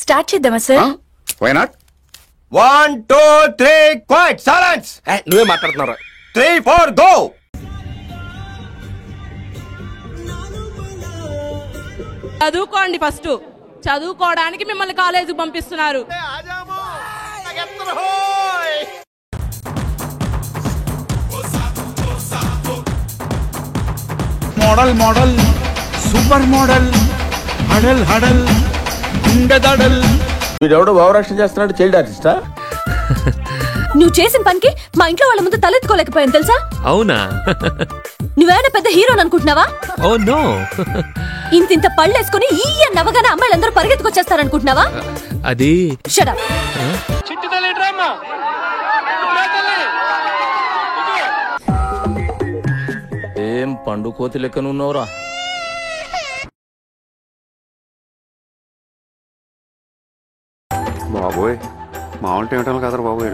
Start చేద్దామా sir? Why not? 1 2 3 quiet silence. నువ్వే మాట్లాడుతున్నారా? 3 4 గో. చదువుకోండి, ఫస్ట్ చదువుకోవడానికి మిమ్మల్ని కాలేజీకి పంపిస్తున్నారు. మోడల్ మోడల్ సూపర్ మోడల్ హడల్ హడల్ ఉండదడల్. వీడెవడో ఓవరాక్షన్ చేస్తున్నాడు, చైల్డ్ ఆర్టిస్టా? నువ్వు చేసిన పనికి మా ఇంట్లో వాళ్ళ ముందు తలెత్తుకోలేకపోయాను తెలుసా? అవునా? నువ్వేనా పెద్ద హీరోని అనుకుంటున్నావా? Oh no. ఇంతింత పళ్ళేసుకుని ఈ నవ్వగానే అమ్మాయిలందరూ పరిగెత్తుకొచ్చేస్తారనుకుంటున్నావా? అది షట్ అప్. ఏం పండు కోతి లెక్కనున్నావురా? బాబోయ్, మామూలు టైంటాను కదరా బాబోయ్.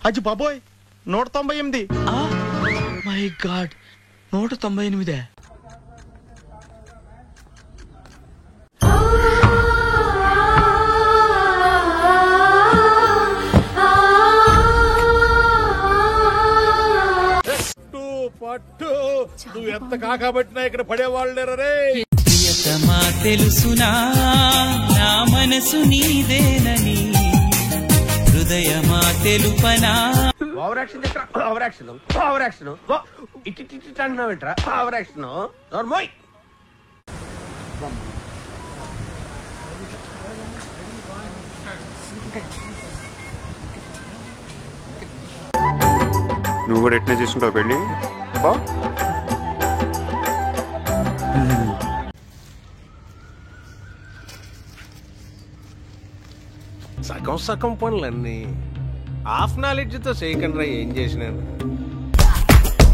అజ్జి బాబోయ్ 198. My God, 198. పట్టు నువ్వు ఎంత కాకబట్టినా ఇక్కడ పడేవాళ్ళు లేరే. తెలుసునా నా మనసు నీదేనని, హృదయమా తెలుపనా. ఓవరాక్షన్ చేస్తా. ఓవరాక్షన్ ఓవరాక్షన్ ఇట్టి అంటున్నావు ఏంట్రా? ఓవరాక్షన్ నోర్మోయ్. నువ్వు కూడా ఎట్లా చేసుకుంటావు పెళ్ళి? సగం సగం పనులన్నీ హాఫ్ నాలెడ్జ్ తో చేయకుండా ఏం చేసినాను.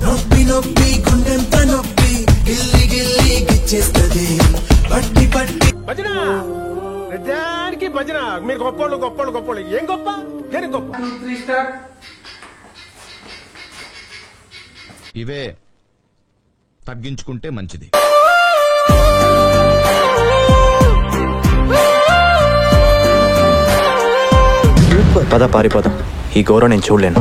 నొప్పి నొప్పి గుండెంత నొప్పి గిల్లి గిల్లి గిచ్చేస్తది పట్టి పట్టి. భజన నిజానికి భజన. మీరు గొప్పోళ్ళు గొప్పోళ్ళు గొప్పోళ్ళు. ఏం గొప్ప? నేను గొప్ప. ఇవే తగ్గించుకుంటే మంచిది. పద పారిపోదాం, ఈ గౌరవం నేను చూడలేను.